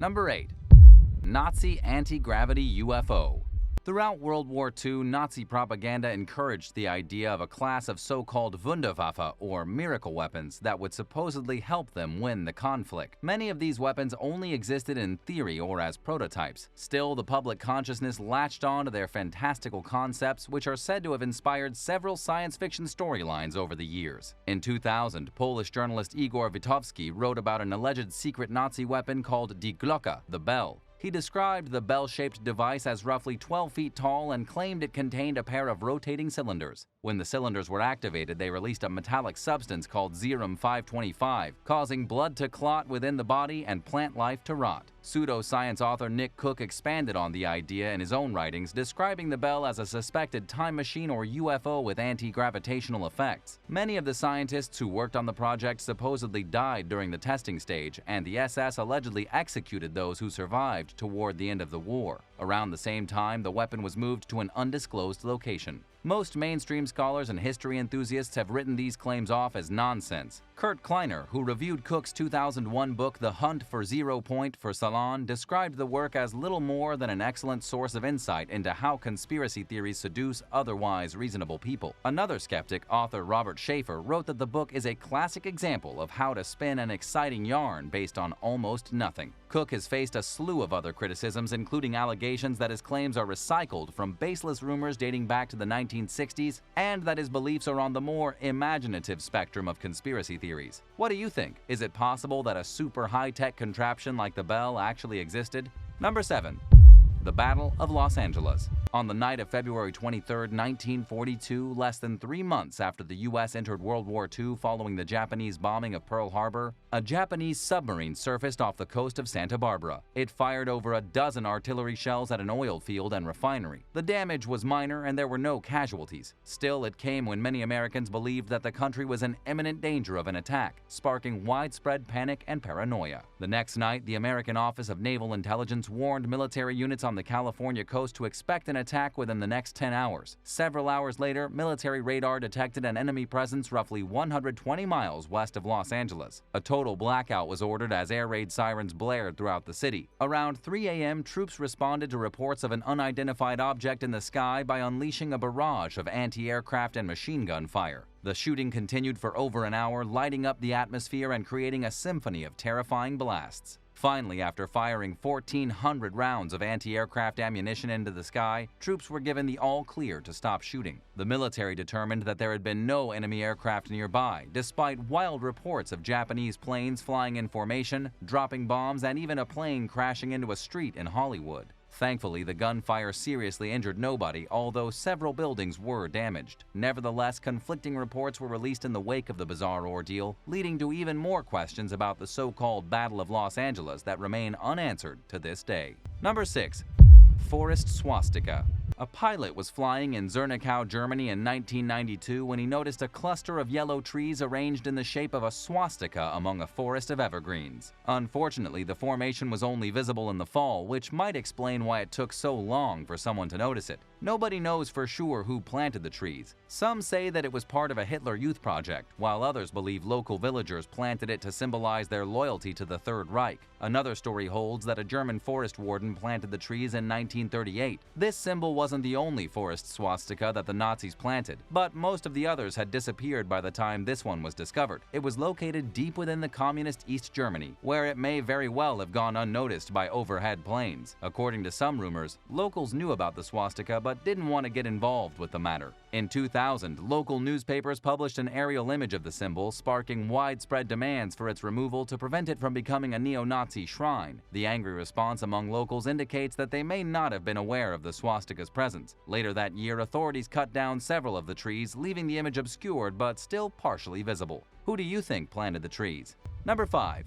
Number 8. Nazi anti-gravity UFO. Throughout World War II, Nazi propaganda encouraged the idea of a class of so-called Wunderwaffe, or miracle weapons, that would supposedly help them win the conflict. Many of these weapons only existed in theory or as prototypes. Still, the public consciousness latched on to their fantastical concepts, which are said to have inspired several science fiction storylines over the years. In 2000, Polish journalist Igor Witowski wrote about an alleged secret Nazi weapon called Die Glocke, the bell. He described the bell-shaped device as roughly 12 feet tall and claimed it contained a pair of rotating cylinders. When the cylinders were activated, they released a metallic substance called Serum-525, causing blood to clot within the body and plant life to rot. Pseudoscience author Nick Cook expanded on the idea in his own writings, describing the bell as a suspected time machine or UFO with anti-gravitational effects. Many of the scientists who worked on the project supposedly died during the testing stage, and the SS allegedly executed those who survived toward the end of the war. Around the same time, the weapon was moved to an undisclosed location. Most mainstream scholars and history enthusiasts have written these claims off as nonsense. Kurt Kleiner, who reviewed Cook's 2001 book The Hunt for Zero Point for Salon, described the work as little more than an excellent source of insight into how conspiracy theories seduce otherwise reasonable people. Another skeptic, author Robert Schaefer, wrote that the book is a classic example of how to spin an exciting yarn based on almost nothing. Cook has faced a slew of other criticisms, including allegations that his claims are recycled from baseless rumors dating back to the 1960s, and that his beliefs are on the more imaginative spectrum of conspiracy theories. What do you think? Is it possible that a super high-tech contraption like the bell actually existed? Number 7. The Battle of Los Angeles. On the night of February 23, 1942, less than 3 months after the U.S. entered World War II following the Japanese bombing of Pearl Harbor, a Japanese submarine surfaced off the coast of Santa Barbara. It fired over a dozen artillery shells at an oil field and refinery. The damage was minor and there were no casualties. Still, it came when many Americans believed that the country was in imminent danger of an attack, sparking widespread panic and paranoia. The next night, the American Office of Naval Intelligence warned military units on the California coast to expect an attack within the next 10 hours. Several hours later, military radar detected an enemy presence roughly 120 miles west of Los Angeles. A total blackout was ordered as air raid sirens blared throughout the city. Around 3 a.m., troops responded to reports of an unidentified object in the sky by unleashing a barrage of anti-aircraft and machine gun fire. The shooting continued for over an hour, lighting up the atmosphere and creating a symphony of terrifying blasts. Finally, after firing 1,400 rounds of anti-aircraft ammunition into the sky, troops were given the all-clear to stop shooting. The military determined that there had been no enemy aircraft nearby, despite wild reports of Japanese planes flying in formation, dropping bombs, and even a plane crashing into a street in Hollywood. Thankfully, the gunfire seriously injured nobody, although several buildings were damaged. Nevertheless, conflicting reports were released in the wake of the bizarre ordeal, leading to even more questions about the so-called Battle of Los Angeles that remain unanswered to this day. Number 6. Forest Swastika. A pilot was flying in Zernikow, Germany in 1992 when he noticed a cluster of yellow trees arranged in the shape of a swastika among a forest of evergreens. Unfortunately, the formation was only visible in the fall, which might explain why it took so long for someone to notice it. Nobody knows for sure who planted the trees. Some say that it was part of a Hitler Youth project, while others believe local villagers planted it to symbolize their loyalty to the Third Reich. Another story holds that a German forest warden planted the trees in 1938. This symbol wasn't the only forest swastika that the Nazis planted, but most of the others had disappeared by the time this one was discovered. It was located deep within the communist East Germany, where it may very well have gone unnoticed by overhead planes. According to some rumors, locals knew about the swastika but didn't want to get involved with the matter. In 2000, local newspapers published an aerial image of the symbol, sparking widespread demands for its removal to prevent it from becoming a neo-Nazi shrine. The angry response among locals indicates that they may not have been aware of the swastika's presence. Later that year, authorities cut down several of the trees, leaving the image obscured but still partially visible. Who do you think planted the trees? Number 5.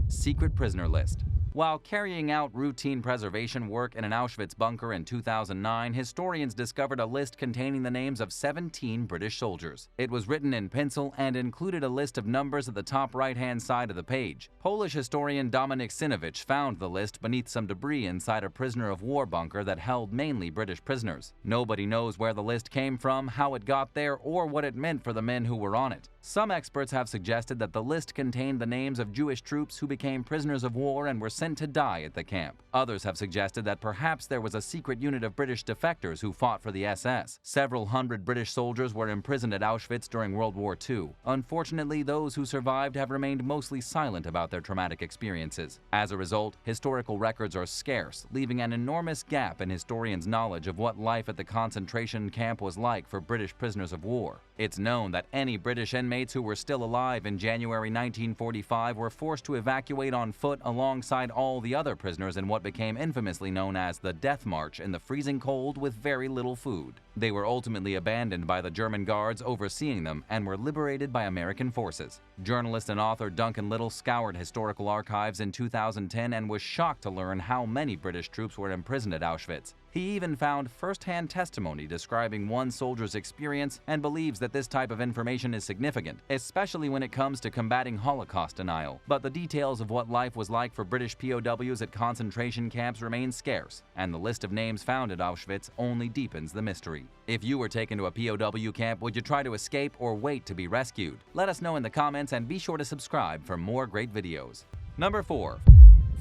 Secret prisoner list. While carrying out routine preservation work in an Auschwitz bunker in 2009, historians discovered a list containing the names of 17 British soldiers. It was written in pencil and included a list of numbers at the top right-hand side of the page. Polish historian Dominik Sinowicz found the list beneath some debris inside a prisoner of war bunker that held mainly British prisoners. Nobody knows where the list came from, how it got there, or what it meant for the men who were on it. Some experts have suggested that the list contained the names of Jewish troops who became prisoners of war and were sent to die at the camp. Others have suggested that perhaps there was a secret unit of British defectors who fought for the SS. Several hundred British soldiers were imprisoned at Auschwitz during World War II. Unfortunately, those who survived have remained mostly silent about their traumatic experiences. As a result, historical records are scarce, leaving an enormous gap in historians' knowledge of what life at the concentration camp was like for British prisoners of war. It's known that any British inmates who were still alive in January 1945 were forced to evacuate on foot alongside all the other prisoners in what became infamously known as the Death March in the freezing cold with very little food. They were ultimately abandoned by the German guards overseeing them and were liberated by American forces. Journalist and author Duncan Little scoured historical archives in 2010 and was shocked to learn how many British troops were imprisoned at Auschwitz. He even found first-hand testimony describing one soldier's experience and believes that this type of information is significant, especially when it comes to combating Holocaust denial. But the details of what life was like for British POWs at concentration camps remain scarce, and the list of names found at Auschwitz only deepens the mystery. If you were taken to a POW camp, would you try to escape or wait to be rescued? Let us know in the comments and be sure to subscribe for more great videos. Number 4.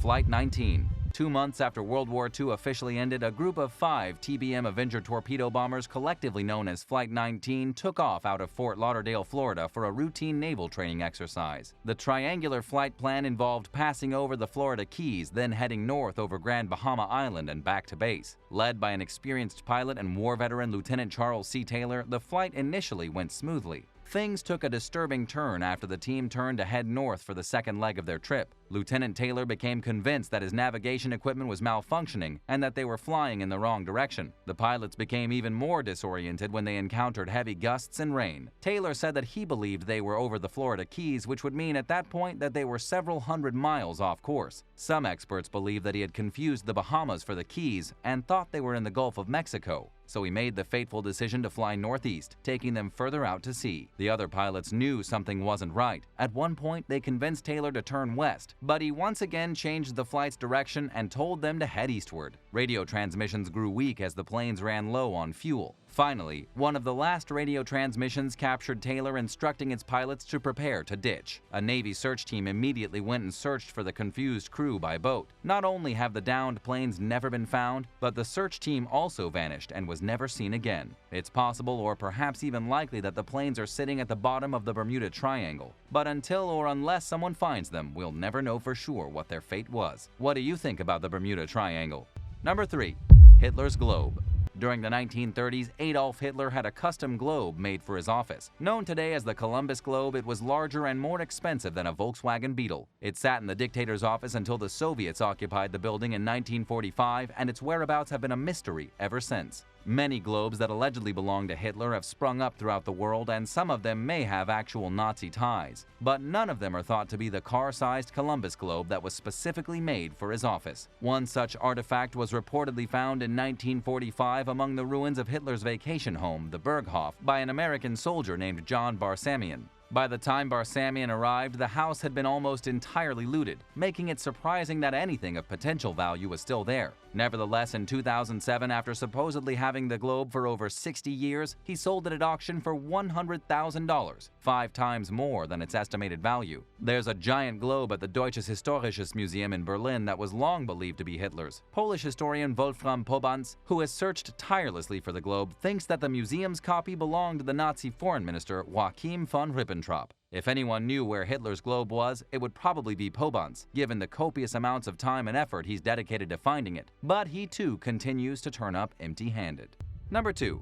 Flight 19. 2 months after World War II officially ended, a group of 5 TBM Avenger torpedo bombers, collectively known as Flight 19, took off out of Fort Lauderdale, Florida for a routine naval training exercise. The triangular flight plan involved passing over the Florida Keys, then heading north over Grand Bahama Island and back to base. Led by an experienced pilot and war veteran Lieutenant Charles C. Taylor, the flight initially went smoothly. Things took a disturbing turn after the team turned to head north for the second leg of their trip. Lieutenant Taylor became convinced that his navigation equipment was malfunctioning and that they were flying in the wrong direction. The pilots became even more disoriented when they encountered heavy gusts and rain. Taylor said that he believed they were over the Florida Keys, which would mean at that point that they were several hundred miles off course. Some experts believe that he had confused the Bahamas for the Keys and thought they were in the Gulf of Mexico. So he made the fateful decision to fly northeast, taking them further out to sea. The other pilots knew something wasn't right. At one point, they convinced Taylor to turn west, but he once again changed the flight's direction and told them to head eastward. Radio transmissions grew weak as the planes ran low on fuel. Finally, one of the last radio transmissions captured Taylor instructing its pilots to prepare to ditch. A Navy search team immediately went and searched for the confused crew by boat. Not only have the downed planes never been found, but the search team also vanished and was never seen again. It's possible, or perhaps even likely, that the planes are sitting at the bottom of the Bermuda Triangle. But until or unless someone finds them, we'll never know for sure what their fate was. What do you think about the Bermuda Triangle? Number 3. Hitler's Globe. During the 1930s, Adolf Hitler had a custom globe made for his office. Known today as the Columbus Globe, it was larger and more expensive than a Volkswagen Beetle. It sat in the dictator's office until the Soviets occupied the building in 1945, and its whereabouts have been a mystery ever since. Many globes that allegedly belonged to Hitler have sprung up throughout the world, and some of them may have actual Nazi ties. But none of them are thought to be the car-sized Columbus globe that was specifically made for his office. One such artifact was reportedly found in 1945 among the ruins of Hitler's vacation home, the Berghof, by an American soldier named John Barsamian. By the time Barsamian arrived, the house had been almost entirely looted, making it surprising that anything of potential value was still there. Nevertheless, in 2007, after supposedly having the globe for over 60 years, he sold it at auction for $100,000, 5 times more than its estimated value. There's a giant globe at the Deutsches Historisches Museum in Berlin that was long believed to be Hitler's. Polish historian Wolfram Pobanz, who has searched tirelessly for the globe, thinks that the museum's copy belonged to the Nazi foreign minister Joachim von Ribbentrop. If anyone knew where Hitler's globe was, it would probably be Pobanz, given the copious amounts of time and effort he's dedicated to finding it. But he too continues to turn up empty-handed. Number 2.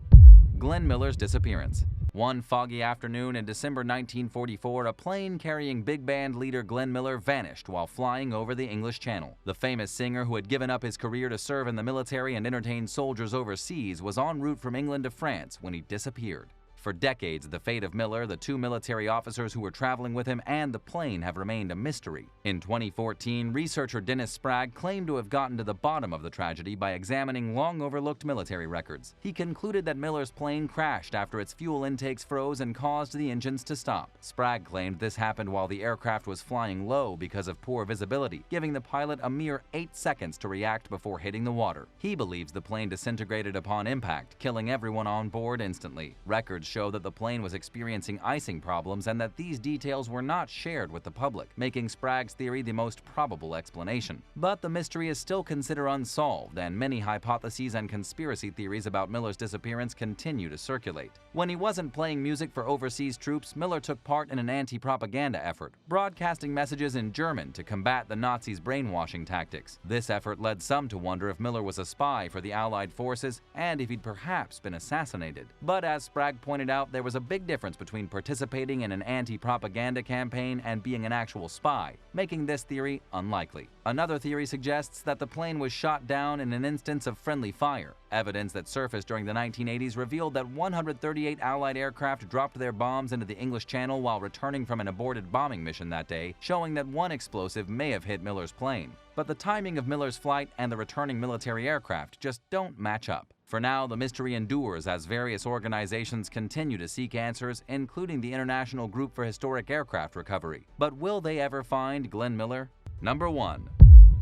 Glenn Miller's disappearance. One foggy afternoon in December 1944, a plane carrying big band leader Glenn Miller vanished while flying over the English Channel. The famous singer, who had given up his career to serve in the military and entertain soldiers overseas, was en route from England to France when he disappeared. For decades, the fate of Miller, the 2 military officers who were traveling with him, and the plane have remained a mystery. In 2014, researcher Dennis Sprague claimed to have gotten to the bottom of the tragedy by examining long-overlooked military records. He concluded that Miller's plane crashed after its fuel intakes froze and caused the engines to stop. Sprague claimed this happened while the aircraft was flying low because of poor visibility, giving the pilot a mere 8 seconds to react before hitting the water. He believes the plane disintegrated upon impact, killing everyone on board instantly. Records show that the plane was experiencing icing problems and that these details were not shared with the public, making Sprague's theory the most probable explanation. But the mystery is still considered unsolved, and many hypotheses and conspiracy theories about Miller's disappearance continue to circulate. When he wasn't playing music for overseas troops, Miller took part in an anti-propaganda effort, broadcasting messages in German to combat the Nazis' brainwashing tactics. This effort led some to wonder if Miller was a spy for the Allied forces and if he'd perhaps been assassinated. But as Sprague pointed out, there was a big difference between participating in an anti-propaganda campaign and being an actual spy, making this theory unlikely. Another theory suggests that the plane was shot down in an instance of friendly fire. Evidence that surfaced during the 1980s revealed that 138 Allied aircraft dropped their bombs into the English Channel while returning from an aborted bombing mission that day, showing that one explosive may have hit Miller's plane. But the timing of Miller's flight and the returning military aircraft just don't match up. For now, the mystery endures as various organizations continue to seek answers, including the International Group for Historic Aircraft Recovery. But will they ever find Glenn Miller? Number 1.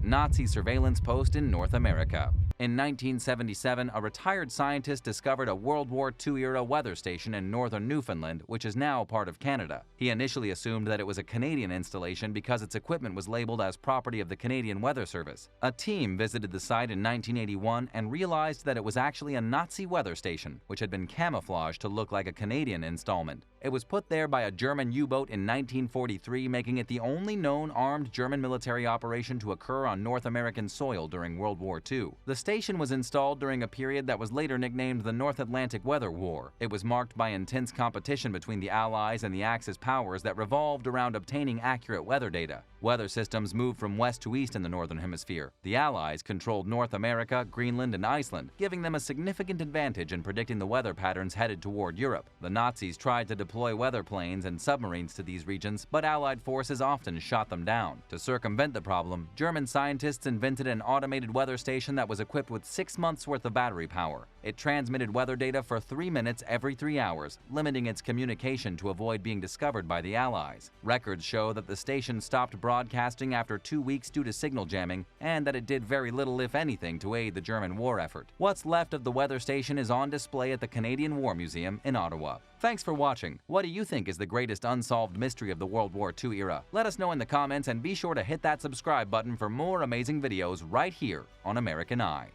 Nazi surveillance post in North America. In 1977, a retired scientist discovered a World War II-era weather station in northern Newfoundland, which is now part of Canada. He initially assumed that it was a Canadian installation because its equipment was labeled as property of the Canadian Weather Service. A team visited the site in 1981 and realized that it was actually a Nazi weather station, which had been camouflaged to look like a Canadian installment. It was put there by a German U-boat in 1943, making it the only known armed German military operation to occur on North American soil during World War II. The station was installed during a period that was later nicknamed the North Atlantic Weather War. It was marked by intense competition between the Allies and the Axis powers that revolved around obtaining accurate weather data. Weather systems moved from west to east in the Northern Hemisphere. The Allies controlled North America, Greenland, and Iceland, giving them a significant advantage in predicting the weather patterns headed toward Europe. The Nazis tried to deploy weather planes and submarines to these regions, but Allied forces often shot them down. To circumvent the problem, German scientists invented an automated weather station that was equipped with 6 months' worth of battery power. It transmitted weather data for 3 minutes every 3 hours, limiting its communication to avoid being discovered by the Allies. Records show that the station stopped broadcasting after 2 weeks due to signal jamming, and that it did very little, if anything, to aid the German war effort. What's left of the weather station is on display at the Canadian War Museum in Ottawa. Thanks for watching. What do you think is the greatest unsolved mystery of the World War II era? Let us know in the comments, and be sure to hit that subscribe button for more amazing videos right here on American Eye.